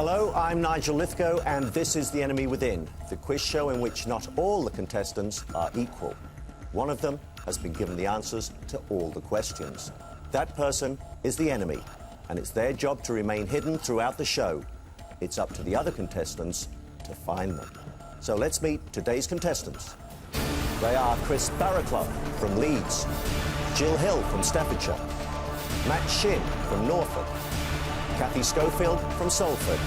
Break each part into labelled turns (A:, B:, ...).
A: Hello, I'm Nigel Lythgoe, and this is The Enemy Within, the quiz show in which not all the contestants are equal. One of them has been given the answers to all the questions. That person is the enemy, and it's their job to remain hidden throughout the show. It's up to the other contestants to find them. So let's meet today's contestants. They are Chris Barraclough from Leeds, Jill Hill from Staffordshire, Matt Shin from Norfolk, Kathy Schofield from Salford,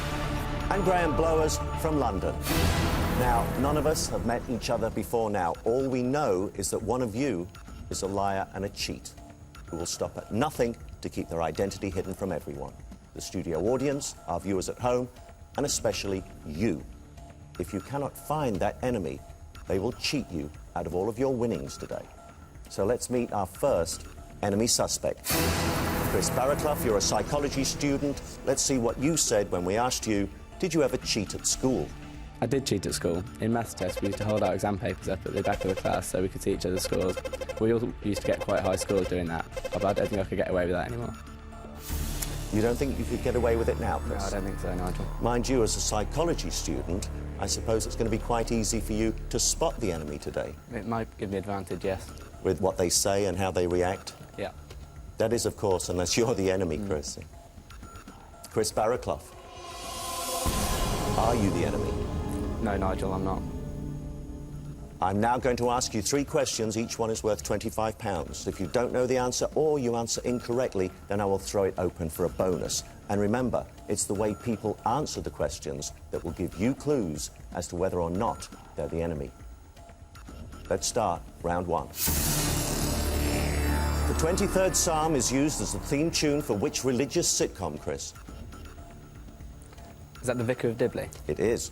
A: and Graham Blowers from London. Now, none of us have met each other before now. All we know is that one of you is a liar and a cheat who will stop at nothing to keep their identity hidden from everyone. The studio audience, our viewers at home, and especially you. If you cannot find that enemy, they will cheat you out of all of your winnings today. So let's meet our first enemy suspect. Chris Barraclough, you're a psychology student. Let's see what you said when we asked you, did you ever cheat at school?
B: I did cheat at school. In maths tests, we used to hold our exam papers up at the back of the class so we could see each other's scores. We all used to get quite high scores doing that, but I don't think I could get away with that anymore.
A: You don't think you could get away with it now, Chris?
B: No, I don't think so, Nigel.
A: Mind you, as a psychology student, I suppose it's going to be quite easy for you to spot the enemy today.
B: It might give me advantage, yes.
A: With what they say and how they react?
B: Yeah.
A: That is, of course, unless you're the enemy, Chris. Chris Barraclough, are you the enemy?
B: No, Nigel, I'm not.
A: I'm now going to ask you 3 questions. Each one is worth £25. If you don't know the answer or you answer incorrectly, then I will throw it open for a bonus. And remember, it's the way people answer the questions that will give you clues as to whether or not they're the enemy. Let's start round 1. The 23rd Psalm is used as the theme tune for which religious sitcom, Chris?
B: Is that The Vicar of Dibley?
A: It is.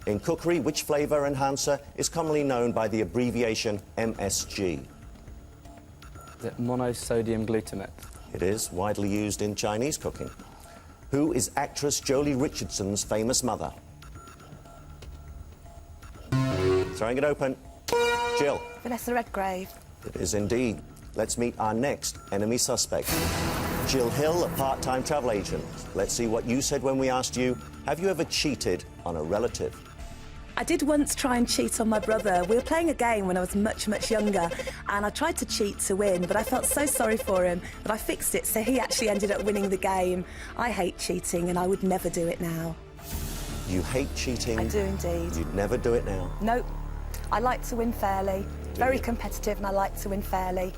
A: In cookery, which flavour enhancer is commonly known by the abbreviation MSG?
B: Is it monosodium glutamate?
A: It is, widely used in Chinese cooking. Who is actress Jolie Richardson's famous mother? Throwing it open. Jill.
C: Vanessa Redgrave.
A: It is indeed. Let's meet our next enemy suspect. Jill Hill, a part-time travel agent. Let's see what you said when we asked you, have you ever cheated on a relative?
C: I did once try and cheat on my brother. We were playing a game when I was much, much younger, and I tried to cheat to win, but I felt so sorry for him that I fixed it, so he actually ended up winning the game. I hate cheating, and I would never do it now.
A: You hate cheating?
C: I do indeed.
A: You'd never do it now?
C: Nope. I like to win fairly. Very competitive, and I like to win fairly.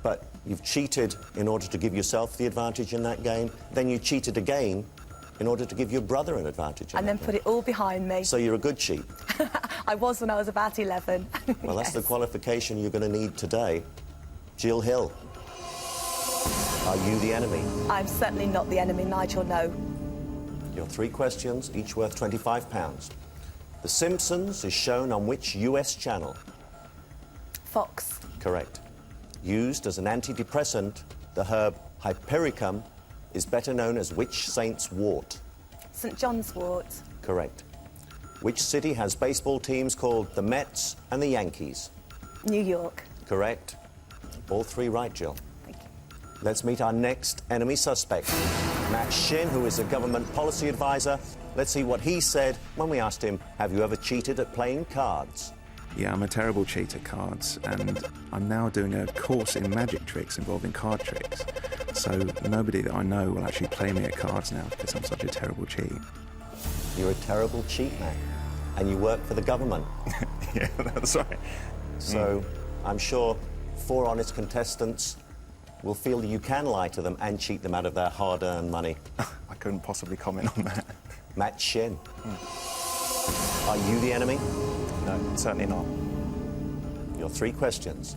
A: But you've cheated in order to give yourself the advantage in that game, then you cheated again in order to give your brother an advantage in
C: and then put it all behind me.
A: So you're a good cheat?
C: I was when I was about 11.
A: Well, that's the qualification you're going to need today. Jill Hill, are you the enemy?
C: I'm certainly not the enemy, Nigel, no.
A: Your 3 questions, each worth £25. The Simpsons is shown on which US channel?
C: Fox.
A: Correct. Used as an antidepressant, the herb hypericum is better known as which saint's wort?
C: St John's wort.
A: Correct. Which city has baseball teams called the Mets and the Yankees?
C: New York.
A: Correct. All 3 right, Jill.
C: Thank you.
A: Let's meet our next enemy suspect, Matt Shin, who is a government policy advisor. Let's see what he said when we asked him, have you ever cheated at playing cards?
D: Yeah, I'm a terrible cheat at cards, and I'm now doing a course in magic tricks involving card tricks. So nobody that I know will actually play me at cards now because I'm such a terrible cheat.
A: You're a terrible cheat, Matt, and you work for the government.
D: Yeah, that's right.
A: So I'm sure 4 honest contestants will feel that you can lie to them and cheat them out of their hard-earned money.
D: I couldn't possibly comment on that.
A: Matt Shin, are you the enemy?
D: No, certainly not.
A: Your 3 questions.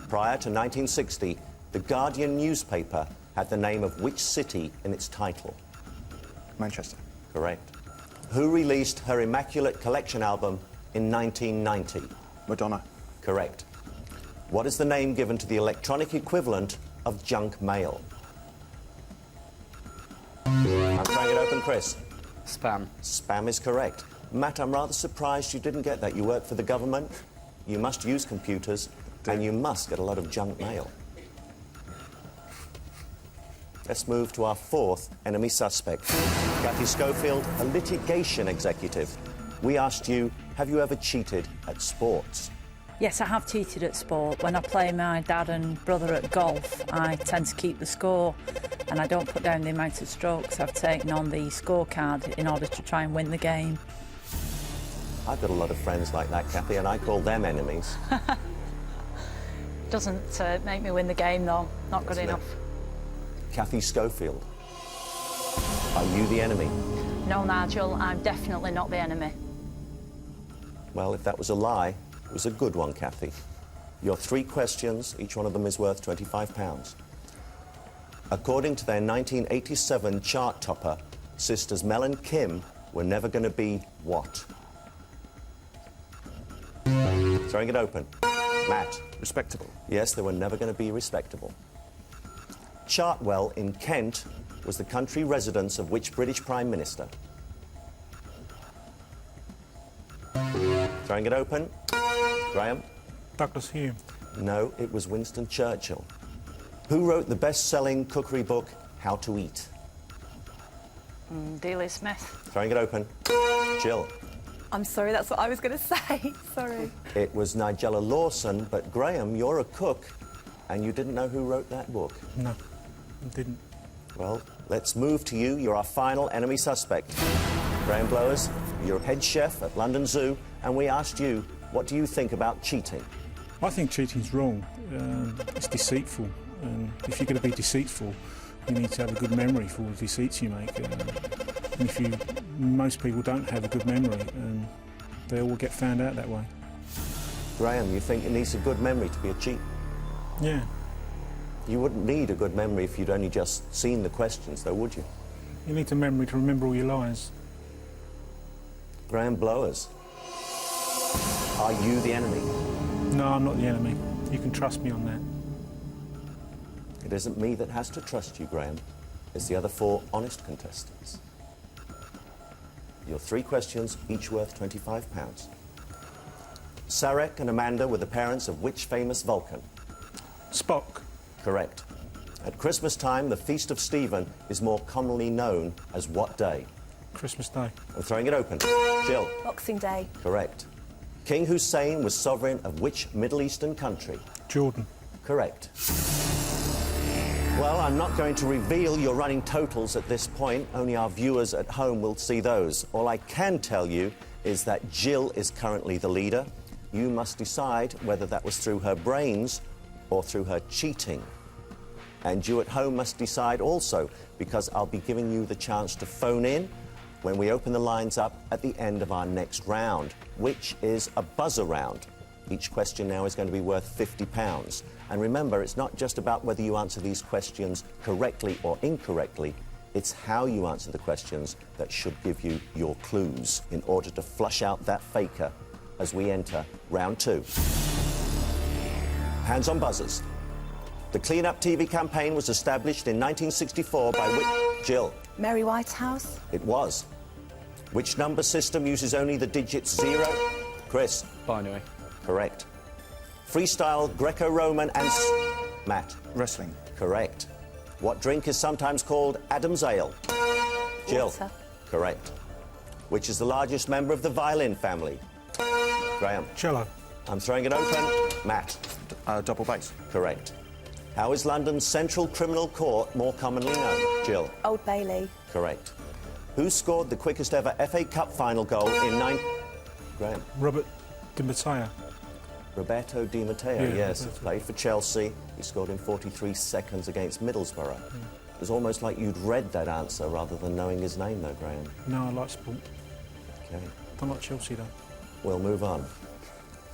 A: Prior to 1960, the Guardian newspaper had the name of which city in its title?
D: Manchester.
A: Correct. Who released her Immaculate Collection album in 1990?
D: Madonna.
A: Correct. What is the name given to the electronic equivalent of junk mail? I'm trying it open, Chris.
B: Spam.
A: Spam is correct. Matt, I'm rather surprised you didn't get that. You work for the government, you must use computers, and you must get a lot of junk mail. Let's move to our fourth enemy suspect. Kathy Schofield, a litigation executive. We asked you, have you ever cheated at sports?
E: Yes, I have cheated at sport. When I play my dad and brother at golf, I tend to keep the score and I don't put down the amount of strokes I've taken on the scorecard in order to try and win the game.
A: I've got a lot of friends like that, Kathy, and I call them enemies.
E: Doesn't make me win the game, though. Not good enough.
A: Kathy Schofield, are you the enemy?
E: No, Nigel, I'm definitely not the enemy.
A: Well, if that was a lie, it was a good one, Kathy. Your 3 questions, each one of them is worth £25. According to their 1987 chart topper, sisters Mel and Kim were never going to be what? Throwing it open. Matt.
D: Respectable.
A: Yes, they were never going to be respectable. Chartwell in Kent was the country residence of which British Prime Minister? Throwing it open. Graham?
F: Douglas Hume.
A: No, it was Winston Churchill. Who wrote the best-selling cookery book, How to Eat?
E: Dealey Smith.
A: Throwing it open. Jill?
C: I'm sorry, that's what I was going to say. Sorry.
A: It was Nigella Lawson, but Graham, you're a cook, and you didn't know who wrote that book.
F: No, I didn't.
A: Well, let's move to you. You're our final enemy suspect. Graham Blowers, you're head chef at London Zoo, and we asked you, what do you think about cheating?
F: I think cheating's wrong. It's deceitful. And if you're going to be deceitful, you need to have a good memory for all the deceits you make. Most people don't have a good memory, and they all get found out that way.
A: Graham, you think it needs a good memory to be a cheat?
F: Yeah.
A: You wouldn't need a good memory if you'd only just seen the questions, though, would you?
F: You need a memory to remember all your lies.
A: Graham Blowers, are you the enemy?
F: No, I'm not the enemy. You can trust me on that.
A: It isn't me that has to trust you, Graham. It's the other 4 honest contestants. Your 3 questions, each worth £25. Sarek and Amanda were the parents of which famous Vulcan?
F: Spock.
A: Correct. At Christmas time, the Feast of Stephen is more commonly known as what day?
F: Christmas Day.
A: I'm throwing it open. Jill?
C: Boxing Day.
A: Correct. King Hussein was sovereign of which Middle Eastern country?
F: Jordan.
A: Correct. Well, I'm not going to reveal your running totals at this point. Only our viewers at home will see those. All I can tell you is that Jill is currently the leader. You must decide whether that was through her brains or through her cheating. And you at home must decide also, because I'll be giving you the chance to phone in when we open the lines up at the end of our next round, which is a buzzer round. Each question now is going to be worth £50. And remember, it's not just about whether you answer these questions correctly or incorrectly, it's how you answer the questions that should give you your clues in order to flush out that faker as we enter round 2. Hands on buzzers. The Clean Up TV campaign was established in 1964 by which... Jill?
C: Mary Whitehouse.
A: It was. Which number system uses only the digits 0? Chris?
B: Binary.
A: Correct. Freestyle, Greco-Roman and... Matt?
D: Wrestling.
A: Correct. What drink is sometimes called Adam's Ale? Jill?
C: Water.
A: Correct. Which is the largest member of the violin family? Graham?
F: Cello.
A: I'm throwing it open. Matt?
D: Double bass.
A: Correct. How is London's Central Criminal Court more commonly known? Jill?
C: Old Bailey.
A: Correct. Who scored the quickest ever FA Cup final goal in 9... Graham?
F: Robert Di Matteo.
A: Roberto Di Matteo,
F: Yeah,
A: yes.
F: Roberto.
A: Played for Chelsea. He scored in 43 seconds against Middlesbrough. It was almost like you'd read that answer rather than knowing his name, though, Graham.
F: No, I like sport.
A: OK.
F: Don't like Chelsea, though.
A: We'll move on.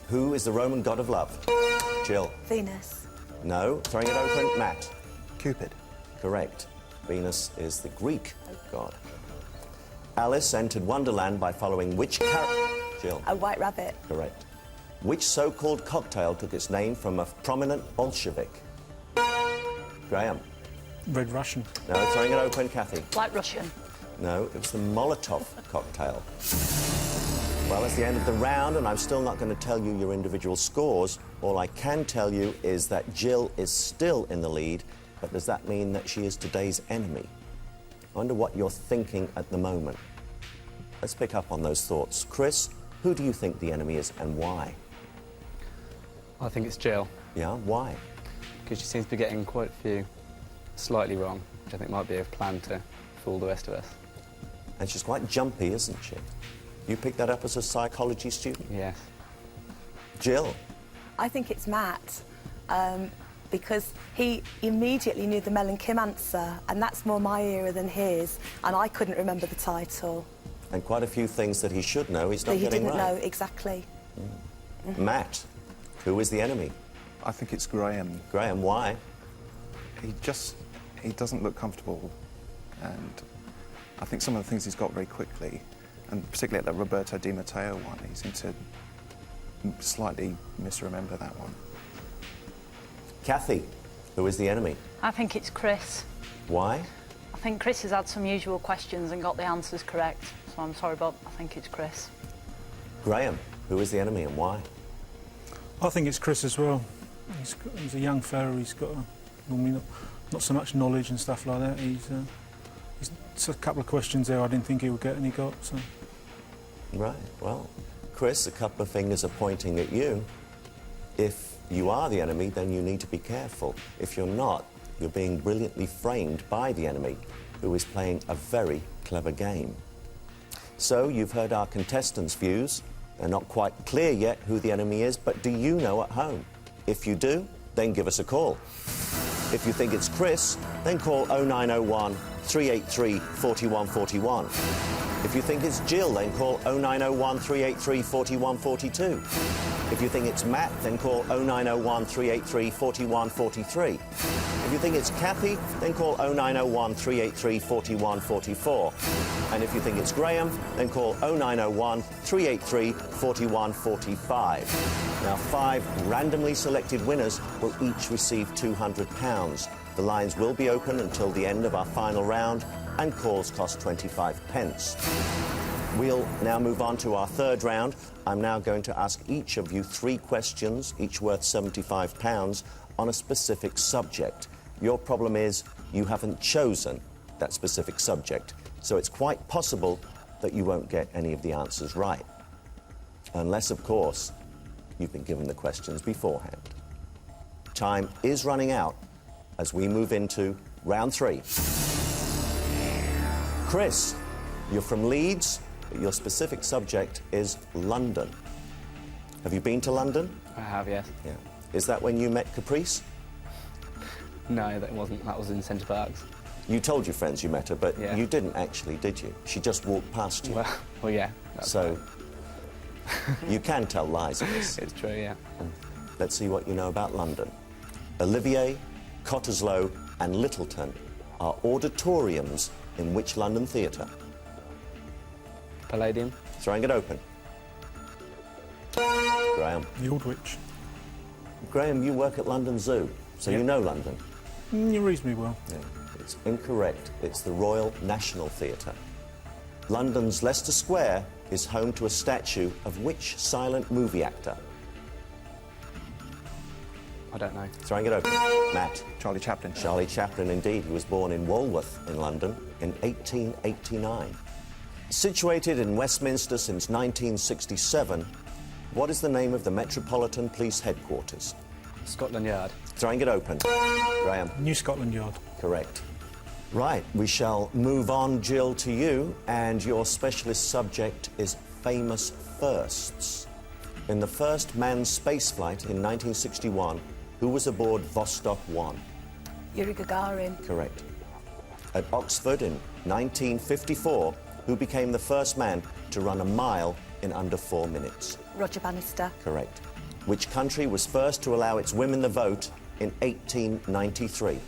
A: Who is the Roman god of love? Jill?
C: Venus.
A: No. Throwing it open. Matt?
D: Cupid.
A: Correct. Venus is the Greek god. Alice entered Wonderland by following which character? Jill?
C: A White Rabbit.
A: Correct. Which so-called cocktail took its name from a prominent Bolshevik? Graham?
F: Red Russian.
A: No. Throwing it open. Kathy?
E: White Russian.
A: No, it was the Molotov cocktail. Well, that's the end of the round, and I'm still not going to tell you your individual scores. All I can tell you is that Jill is still in the lead, but does that mean that she is today's enemy? I wonder what you're thinking at the moment. Let's pick up on those thoughts. Chris, who do you think the enemy is and why?
B: I think it's Jill,
A: Yeah, why?
B: because she seems to be getting quite a few slightly wrong, which I think might be a plan to fool the rest of us.
A: And she's quite jumpy, isn't she? You picked that up as a psychology student?
B: Yes.
A: Jill?
C: I think it's Matt, because he immediately knew the Mel and Kim answer, and that's more my era than his, and I couldn't remember the title.
A: And quite a few things that he should know he's not
C: That he
A: getting
C: didn't
A: right.
C: know exactly.
A: Matt, who is the enemy?
D: I think it's Graham.
A: Graham, why?
D: He doesn't look comfortable, and I think some of the things he's got very quickly, and particularly at the Roberto Di Matteo one, he seemed to slightly misremember that one.
A: Kathy, who is the enemy?
E: I think it's Chris.
A: Why?
E: I think Chris has had some usual questions and got the answers correct, so I'm sorry, but I think it's Chris.
A: Graham, who is the enemy and why?
F: I think it's Chris as well. He's a young fella. He's got normally not so much knowledge and stuff like that. He's a couple of questions there I didn't think he would get, and he got. So.
A: Right, well, Chris, a couple of fingers are pointing at you. If you are the enemy, then you need to be careful. If you're not, you're being brilliantly framed by the enemy, who is playing a very clever game. So, you've heard our contestants' views. They're not quite clear yet who the enemy is, but do you know at home? If you do, then give us a call. If you think it's Chris, then call 0901 383 4141. If you think it's Jill, then call 0901 383 4142. If you think it's Matt, then call 0901 383 4143. If you think it's Kathy, then call 0901 383 4144. And if you think it's Graham, then call 0901 383 4145. Now, 5 randomly selected winners will each receive £200. The lines will be open until the end of our final round, and calls cost 25 pence. We'll now move on to our third round. I'm now going to ask each of you 3 questions, each worth £75, on a specific subject. Your problem is you haven't chosen that specific subject, so it's quite possible that you won't get any of the answers right. Unless, of course, you've been given the questions beforehand. Time is running out as we move into round 3. Chris, you're from Leeds, but your specific subject is London. Have you been to London?
B: I have, yes.
A: Yeah. Is that when you met Caprice?
B: No, that wasn't. That was in Centre Parks.
A: You told your friends you met her, but
B: Yeah.
A: you didn't actually, did you? She just walked past you.
B: Well, yeah. That's
A: So,
B: right.
A: you can tell lies of this.
B: It's true, yeah.
A: Let's see what you know about London. Olivier, Cottesloe and Littleton are auditoriums in which London theatre?
B: Palladium.
A: Throwing it open. Graham.
F: The Aldwych.
A: Graham, you work at London Zoo, so you
F: Yep.
A: know London.
F: You're reasonably well.
A: Yeah. It's incorrect. It's the Royal National Theatre. London's Leicester Square is home to a statue of which silent movie actor?
B: I don't know.
A: Throwing it open. Matt.
D: Charlie Chaplin.
A: Charlie Chaplin, indeed. He was born in Walworth in London in 1889. Situated in Westminster since 1967, what is the name of the Metropolitan Police Headquarters?
B: Scotland Yard.
A: Throwing it open. Graham.
F: New Scotland Yard.
A: Correct. Right, we shall move on, Jill, to you, and your specialist subject is famous firsts. In the first manned spaceflight in 1961, who was aboard Vostok 1?
C: Yuri Gagarin.
A: Correct. At Oxford in 1954, who became the first man to run a mile in under 4 minutes?
C: Roger Bannister.
A: Correct. Which country was first to allow its women the vote in 1893?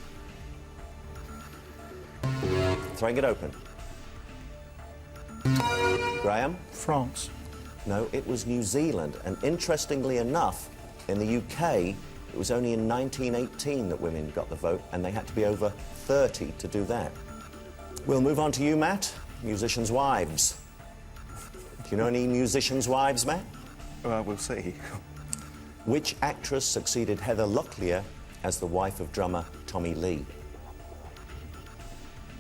A: Throwing it open. Graham?
F: France.
A: No, it was New Zealand. And interestingly enough, in the UK, it was only in 1918 that women got the vote, and they had to be over 30 to do that. We'll move on to you, Matt. Musicians' wives. Do you know any musicians' wives, Matt?
D: We'll see.
A: Which actress succeeded Heather Locklear as the wife of drummer Tommy Lee?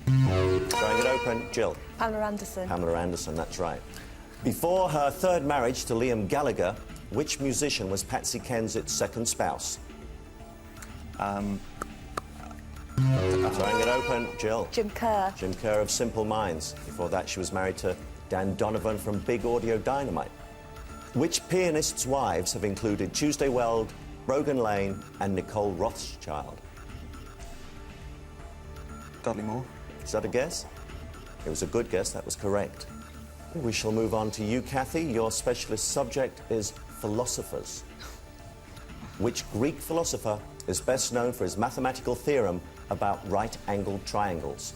A: Throwing it open, Jill.
C: Pamela Anderson.
A: Pamela Anderson, that's right. Before her third marriage to Liam Gallagher, which musician was Patsy Kensit's second spouse? Throwing it open, Jill.
C: Jim Kerr.
A: Jim Kerr of Simple Minds. Before that, she was married to Dan Donovan from Big Audio Dynamite. Which pianists' wives have included Tuesday Weld, Brogan Lane, and Nicole Rothschild?
D: Dudley Moore.
A: Is that a guess? It was a good guess, that was correct. We shall move on to you, Kathy. Your specialist subject is philosophers. Which Greek philosopher is best known for his mathematical theorem about right-angled triangles?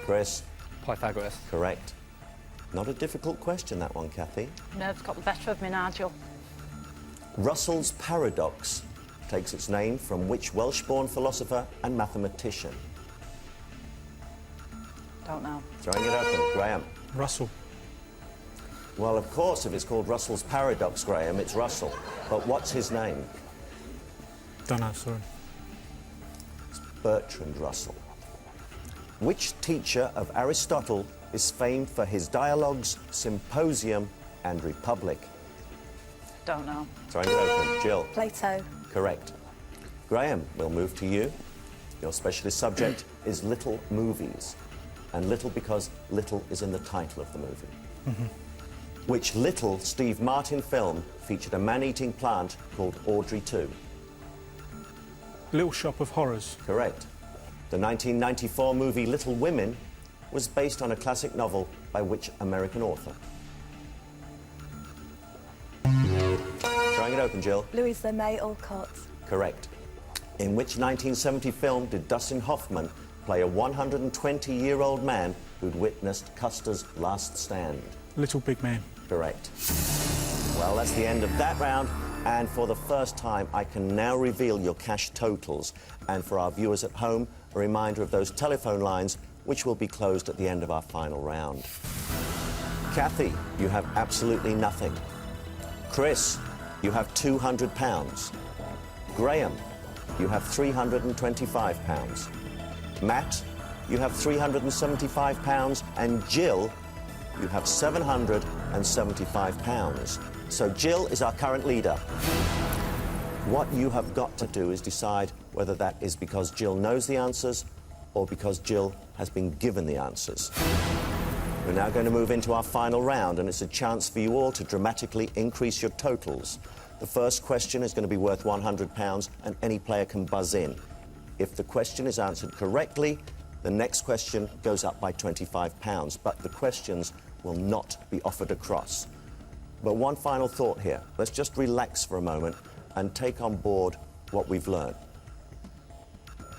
A: Chris?
B: Pythagoras.
A: Correct. Not a difficult question, that one, Kathy.
E: Nerves got the better of me, Nigel.
A: Russell's paradox takes its name from which Welsh-born philosopher and mathematician?
E: Don't know.
A: Throwing it open, Graham.
F: Russell.
A: Well, of course, if it's called Russell's paradox, Graham, it's Russell. But what's his name?
F: Don't know, sorry.
A: It's Bertrand Russell. Which teacher of Aristotle is famed for his dialogues, Symposium and Republic?
E: Don't know.
A: Throwing it open, Jill.
C: Plato.
A: Correct. Graham, we'll move to you. Your specialist subject is little movies. And little because little is in the title of the movie. Which little Steve Martin film featured a man-eating plant called Audrey 2?
F: Little Shop of Horrors.
A: Correct. The 1994 movie Little Women was based on a classic novel by which American author? Throwing it open, Jill.
C: Louisa May Alcott.
A: Correct. In which 1970 film did Dustin Hoffman play a 120-year-old man who'd witnessed Custer's last stand?
F: Little Big Man.
A: Correct. Well, that's the end of that round, and for the first time, I can now reveal your cash totals. And for our viewers at home, a reminder of those telephone lines, which will be closed at the end of our final round. Kathy, you have absolutely nothing. Chris, you have £200. Graham, you have £325. Matt, you have £375, and Jill, you have £775. So Jill is our current leader. What you have got to do is decide whether that is because Jill knows the answers or because Jill has been given the answers. We're now going to move into our final round, and it's a chance for you all to dramatically increase your totals. The first question is going to be worth £100, and any player can buzz in. If the question is answered correctly, the next question goes up by £25, but the questions will not be offered across. But one final thought here. Let's just relax for a moment and take on board what we've learned.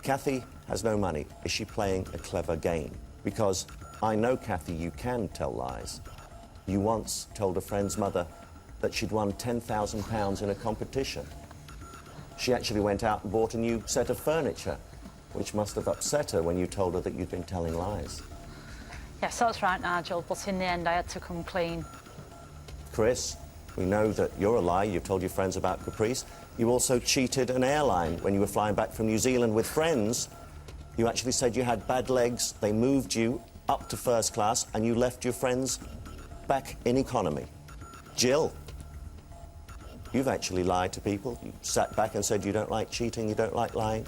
A: Kathy has no money. Is she playing a clever game? Because I know, Kathy, you can tell lies. You once told a friend's mother that she'd won £10,000 in a competition. She actually went out and bought a new set of furniture, which must have upset her when you told her that you'd been telling lies.
E: Yes, that's right, Nigel, but in the end I had to come clean.
A: Chris, we know that you're a liar. You've told your friends about Caprice. You also cheated an airline when you were flying back from New Zealand with friends. You actually said you had bad legs. They moved you up to first class and you left your friends back in economy. Jill, you've actually lied to people. You sat back and said you don't like cheating, you don't like lying.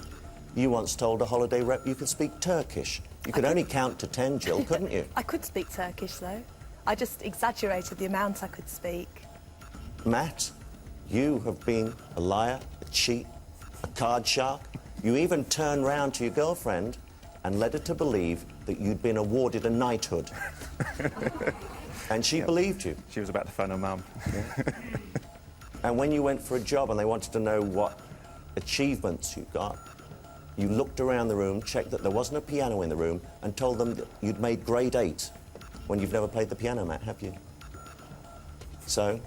A: You once told a holiday rep you could speak Turkish. You could only count to 10, Jill, couldn't you?
C: I could speak Turkish, though. I just exaggerated the amount I could speak.
A: Matt, you have been a liar, a cheat, a card shark. You even turned round to your girlfriend and led her to believe that you'd been awarded a knighthood. And she believed you.
D: She was about to phone her mum.
A: And when you went for a job and they wanted to know what achievements you got, you looked around the room, checked that there wasn't a piano in the room, and told them that you'd made grade 8 when you've never played the piano, Matt, have you? So,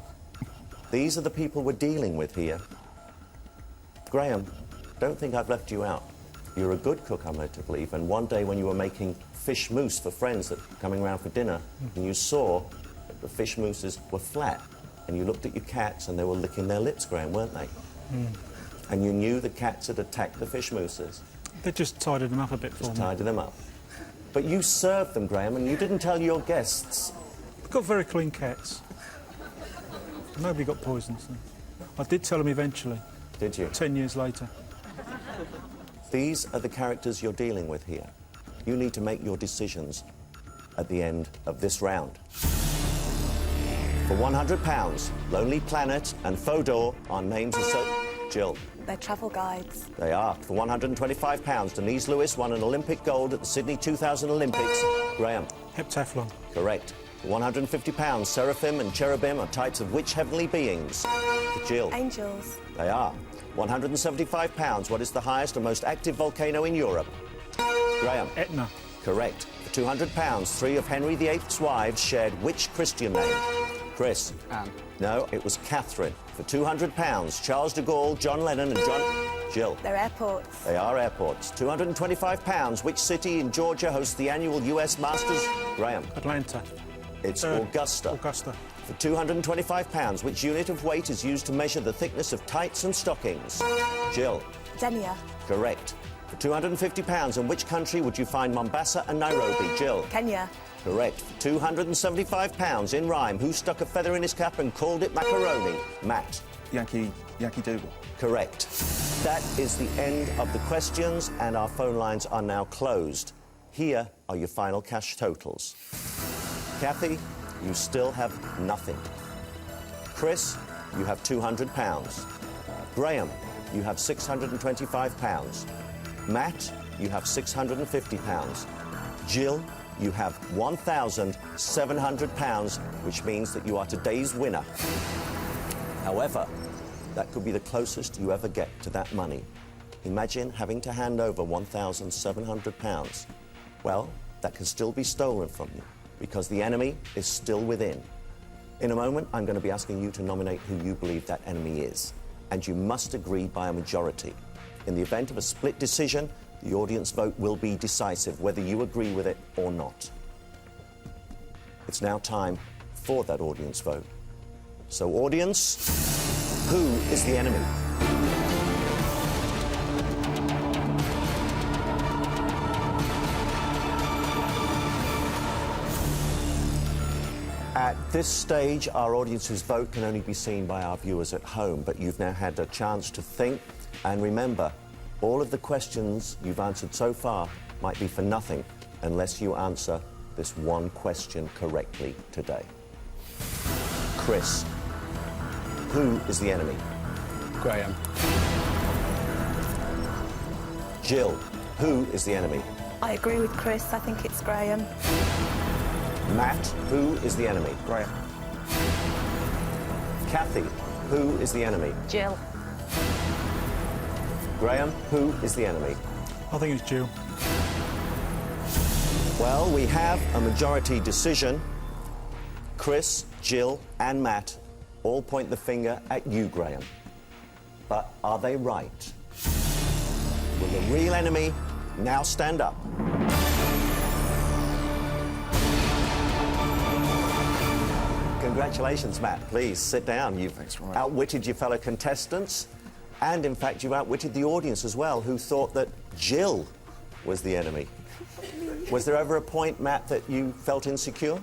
A: these are the people we're dealing with here. Graham, don't think I've left you out. You're a good cook, I'm led to believe, and one day when you were making fish mousse for friends that were coming round for dinner, and you saw that the fish mousses were flat, and you looked at your cats and they were licking their lips, Graham, weren't they? And you knew the cats had attacked the fish mousses.
F: They just tidied them up a bit for
A: Just
F: me.
A: tidy them up. But you served them, Graham, and you didn't tell your guests.
F: We've got very clean cats. Nobody got poisoned. So. I did tell them eventually,
A: Did you?
F: 10 years later.
A: These are the characters you're dealing with here. You need to make your decisions at the end of this round. For £100, Lonely Planet and Fodor are names of Jill.
C: They're travel guides.
A: They are. For £125, Denise Lewis won an Olympic gold at the Sydney 2000 Olympics. Graham.
F: Heptathlon.
A: Correct. For £150, Seraphim and Cherubim are types of which heavenly beings? For Jill.
C: Angels.
A: They are. £175, what is the highest and most active volcano in Europe? Graham.
F: Etna.
A: Correct. For £200, 3 of Henry VIII's wives shared which Christian name? Chris.
B: Anne.
A: No, it was Catherine. For £200, Charles de Gaulle, John Lennon and John... Jill.
C: They're airports.
A: They are airports. £225, which city in Georgia hosts the annual US Masters? Graham.
F: Atlanta.
A: It's Augusta.
F: Augusta.
A: For £225, which unit of weight is used to measure the thickness of tights and stockings? Jill.
C: Denia.
A: Correct. For £250, in which country would you find Mombasa and Nairobi? Jill.
C: Kenya.
A: Correct. For £275, in rhyme, who stuck a feather in his cap and called it macaroni? Matt.
D: Yankee Doodle.
A: Correct. That is the end of the questions, and our phone lines are now closed. Here are your final cash totals. Kathy, you still have nothing. Chris, you have £200. Graham, you have £625. Matt, you have £650. Jill, you have £1,700, which means that you are today's winner. However, that could be the closest you ever get to that money. Imagine having to hand over £1,700. Well, that can still be stolen from you because the enemy is still within. In a moment, I'm going to be asking you to nominate who you believe that enemy is, and you must agree by a majority. In the event of a split decision, the audience vote will be decisive, whether you agree with it or not. It's now time for that audience vote. So, audience, who is the enemy? At this stage, our audience's vote can only be seen by our viewers at home, but you've now had a chance to think. And remember, all of the questions you've answered so far might be for nothing unless you answer this one question correctly today. Chris, who is the enemy?
B: Graham.
A: Jill, who is the enemy?
C: I agree with Chris. I think it's Graham.
A: Matt, who is the enemy?
D: Graham.
A: Kathy, who is the enemy?
E: Jill.
A: Graham, who is the enemy?
F: I think it's Jill.
A: Well, we have a majority decision. Chris, Jill and Matt all point the finger at you, Graham. But are they right? Will the real enemy now stand up? Congratulations, Matt. Please sit down. You've outwitted your fellow contestants, and in fact, you've outwitted the audience as well, who thought that Jill was the enemy. Was there ever a point, Matt, that you felt insecure?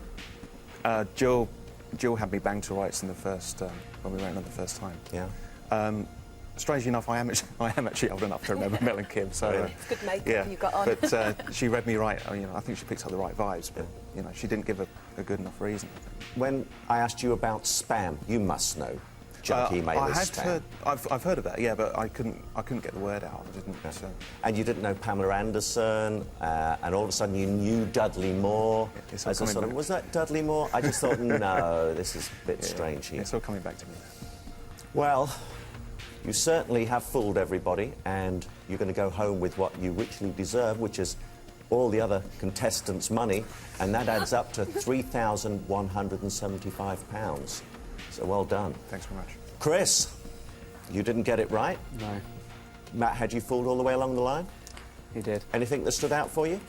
D: Jill had me banged to rights in the first when we went on the first time.
A: Yeah.
D: Strangely enough, I am actually old enough to remember Mel and Kim. So
A: Really?
C: It's good makeup
D: yeah,
C: you've got on.
D: but she read me right. I think she picked up the right vibes, but she didn't give a good enough reason.
A: When I asked you about spam, you must know junk email
D: I
A: is
D: had
A: spam.
D: heard, I've heard of that, yeah, but I couldn't get the word out. I didn't.
A: And you didn't know Pamela Anderson, and all of a sudden you knew Dudley Moore.
D: It's all
A: as a
D: coming
A: sort of,
D: back.
A: was that Dudley Moore? I just thought, no, this is a bit strange here.
D: It's all coming back to me.
A: Well, you certainly have fooled everybody, and you're going to go home with what you richly deserve, which is all the other contestants' money, and that adds up to £3,175. So well done.
D: Thanks very much.
A: Chris, you didn't get it right.
B: No,
A: Matt, had you fooled all the way along the line?
B: he did.
A: Anything that stood out for you?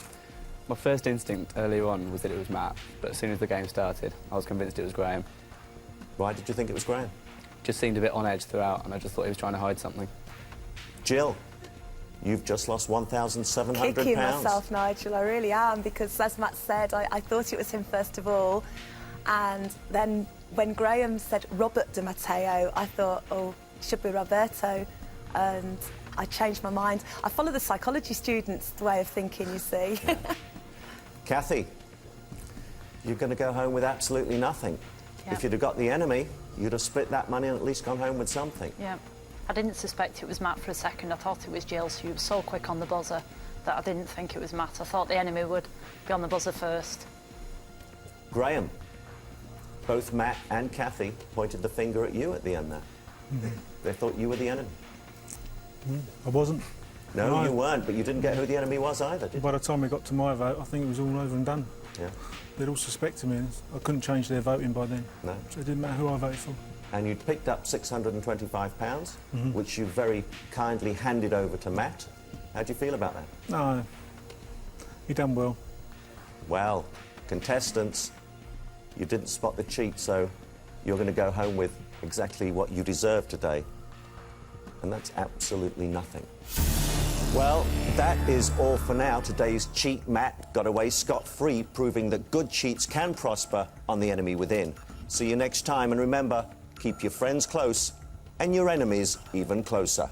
B: My first instinct earlier on was that it was Matt, but as soon as the game started, I was convinced it was Graham.
A: Why did you think it was Graham?
B: Just seemed a bit on edge throughout, and I just thought he was trying to hide something.
A: Jill, You've just lost £1,700.
C: Kicking myself, Nigel, I really am, because as Matt said, I thought it was him first of all, and then when Graham said Robert Di Matteo, I thought, oh, it should be Roberto, and I changed my mind. I follow the psychology students' way of thinking, you see.
A: Yeah. Kathy, you're going to go home with absolutely nothing.
E: Yep.
A: If you'd have got the enemy, you'd have split that money and at least gone home with something.
E: Yeah. I didn't suspect it was Matt for a second. I thought it was Jill. She was so quick on the buzzer that I didn't think it was Matt. I thought the enemy would be on the buzzer first.
A: Graham, both Matt and Kathy pointed the finger at you at the end there. They thought you were the enemy.
F: I wasn't.
A: No, you weren't, but you didn't get who the enemy was either, did you?
F: By the time we got to my vote, I think it was all over and done.
A: Yeah.
F: They'd all suspected me. I couldn't change their voting by then.
A: No.
F: So it didn't matter who I voted for.
A: And you'd picked up £625, which you very kindly handed over to Matt. How do you feel about that?
F: No, he done well.
A: Well, contestants, you didn't spot the cheat, so you're going to go home with exactly what you deserve today. And that's absolutely nothing. Well, that is all for now. Today's cheat Matt got away scot-free, proving that good cheats can prosper on the enemy within. See you next time, and remember, keep your friends close and your enemies even closer.